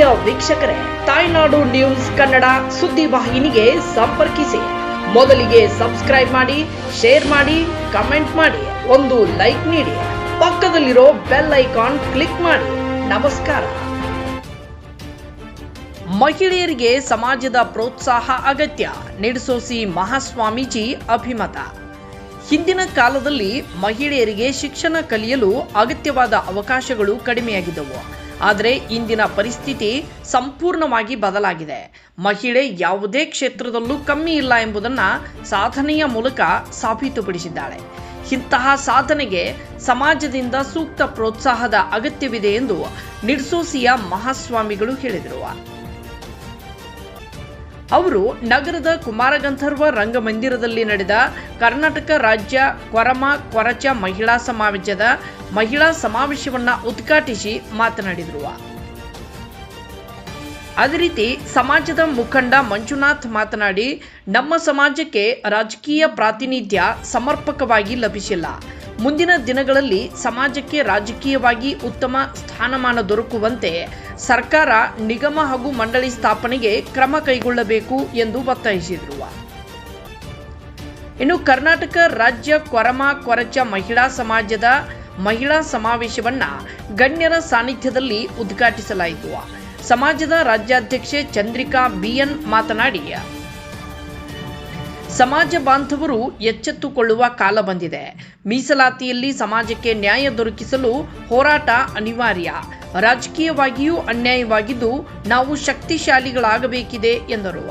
ಪ್ರಿಯ ವೀಕ್ಷಕರೇ, ತಾಯ್ನಾಡು ನ್ಯೂಸ್ ಕನ್ನಡ ಸುದ್ದಿ ವಾಹಿನಿಗೆ ಸಂಪರ್ಕಿಸಿ. ಮೊದಲಿಗೆ ಸಬ್ಸ್ಕ್ರೈಬ್ ಮಾಡಿ, ಶೇರ್ ಮಾಡಿ, ಕಮೆಂಟ್ ಮಾಡಿ, ಒಂದು ಲೈಕ್ ನೀಡಿ, ಪಕ್ಕದಲ್ಲಿರೋ ಬೆಲ್ ಐಕಾನ್ ಕ್ಲಿಕ್ ಮಾಡಿ. ನಮಸ್ಕಾರ. ಮಹಿಳೆಯರಿಗೆ ಸಮಾಜದ ಪ್ರೋತ್ಸಾಹ ಅಗತ್ಯ, ನಿಡಸೋಸಿ ಮಹಾಸ್ವಾಮೀಜಿ ಅಭಿಮತ. ಹಿಂದಿನ ಕಾಲದಲ್ಲಿ ಮಹಿಳೆಯರಿಗೆ ಶಿಕ್ಷಣ ಕಲಿಯಲು ಅಗತ್ಯವಾದ ಅವಕಾಶಗಳು ಕಡಿಮೆಯಾಗಿದ್ದವು. ಆದರೆ ಇಂದಿನ ಪರಿಸ್ಥಿತಿ ಸಂಪೂರ್ಣವಾಗಿ ಬದಲಾಗಿದೆ. ಮಹಿಳೆ ಯಾವುದೇ ಕ್ಷೇತ್ರದಲ್ಲೂ ಕಮ್ಮಿ ಇಲ್ಲ ಎಂಬುದನ್ನು ಸಾಧನೆಯ ಮೂಲಕ ಸಾಬೀತುಪಡಿಸಿದ್ದಾಳೆ. ಇಂತಹ ಸಾಧನೆಗೆ ಸಮಾಜದಿಂದ ಸೂಕ್ತ ಪ್ರೋತ್ಸಾಹದ ಅಗತ್ಯವಿದೆ ಎಂದು ನಿಡಸೋಸಿಯ ಮಹಾಸ್ವಾಮಿಗಳು ಹೇಳಿದರು. ಅವರು ನಗರದ ಕುಮಾರಗಂಧರ್ವ ರಂಗಮಂದಿರದಲ್ಲಿ ನಡೆದ ಕರ್ನಾಟಕ ರಾಜ್ಯ ಕೊರಮ ಕೊರಚ ಮಹಿಳಾ ಸಮಾವೇಶವನ್ನು ಉದ್ಘಾಟಿಸಿ ಮಾತನಾಡಿದರು. ಅದೇ ರೀತಿ ಸಮಾಜದ ಮುಖಂಡ ಮಂಜುನಾಥ್ ಮಾತನಾಡಿ, ನಮ್ಮ ಸಮಾಜಕ್ಕೆ ರಾಜಕೀಯ ಪ್ರಾತಿನಿಧ್ಯ ಸಮರ್ಪಕವಾಗಿ ಲಭಿಸಿಲ್ಲ. ಮುಂದಿನ ದಿನಗಳಲ್ಲಿ ಸಮಾಜಕ್ಕೆ ರಾಜಕೀಯವಾಗಿ ಉತ್ತಮ ಸ್ಥಾನಮಾನ ದೊರಕುವಂತೆ ಸರ್ಕಾರ ನಿಗಮ ಹಾಗೂ ಮಂಡಳಿ ಸ್ಥಾಪನೆಗೆ ಕ್ರಮ ಕೈಗೊಳ್ಳಬೇಕು ಎಂದು ಒತ್ತಾಯಿಸಿದರು. ಇನ್ನು ಕರ್ನಾಟಕ ರಾಜ್ಯ ಕೊರಮ ಕೊರಚ ಮಹಿಳಾ ಸಮಾಜದ ಮಹಿಳಾ ಸಮಾವೇಶವನ್ನ ಗಣ್ಯರ ಸಾನ್ನಿಧ್ಯದಲ್ಲಿ ಉದ್ಘಾಟಿಸಲಾಯಿತು. ಸಮಾಜದ ರಾಜ್ಯಾಧ್ಯಕ್ಷೆ ಚಂದ್ರಿಕಾ ಬಿಎನ್ ಮಾತನಾಡಿ, ಸಮಾಜ ಬಾಂಧವರು ಎಚ್ಚೆತ್ತುಕೊಳ್ಳುವ ಕಾಲ ಬಂದಿದೆ. ಮೀಸಲಾತಿಯಲ್ಲಿ ಸಮಾಜಕ್ಕೆ ನ್ಯಾಯ ದೊರಕಿಸಲು ಹೋರಾಟ ಅನಿವಾರ್ಯ. ರಾಜಕೀಯವಾಗಿಯೂ ಅನ್ಯಾಯವಾಗಿದ್ದು ನಾವು ಶಕ್ತಿಶಾಲಿಗಳಾಗಬೇಕಿದೆ ಎಂದರು.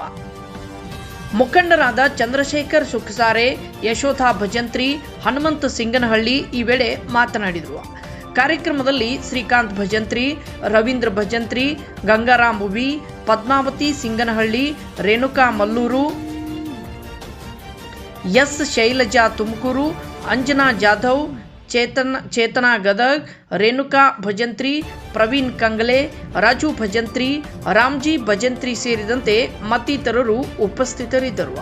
ಮುಖಂಡರಾದ ಚಂದ್ರಶೇಖರ್ ಸುಖಸಾರೆ, ಯಶೋಧ ಭಜಂತ್ರಿ, ಹನುಮಂತ ಸಿಂಗನಹಳ್ಳಿ ಈ ವೇಳೆ ಮಾತನಾಡಿದರು. ಕಾರ್ಯಕ್ರಮದಲ್ಲಿ ಶ್ರೀಕಾಂತ್ ಭಜಂತ್ರಿ, ರವೀಂದ್ರ ಭಜಂತ್ರಿ, ಗಂಗಾರಾಮ್ ಉವಿ, ಪದ್ಮಾವತಿ ಸಿಂಗನಹಳ್ಳಿ, ರೇಣುಕಾ ಮಲ್ಲೂರು, ಎಸ್ ಶೈಲಜಾ ತುಮಕೂರು, ಅಂಜನಾ ಜಾಧವ್, ಚೇತನಾ ಗದಗ್, ರೇಣುಕಾ ಭಜಂತ್ರಿ, ಪ್ರವೀಣ್ ಕಂಗಲೆ, ರಾಜು ಭಜಂತ್ರಿ, ರಾಮ್ಜಿ ಭಜಂತ್ರಿ ಸೇರಿದಂತೆ ಮತ್ತಿತರರು ಉಪಸ್ಥಿತರಿದ್ದರು.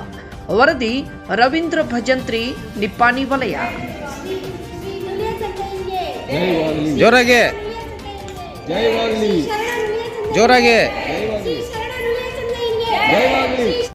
ವರದಿ ರವೀಂದ್ರ ಭಜಂತ್ರಿ, ನಿಪ್ಪಾಣಿ ವಲಯ. ಜೋರಾಗೆ ಜೋರಾಗೆ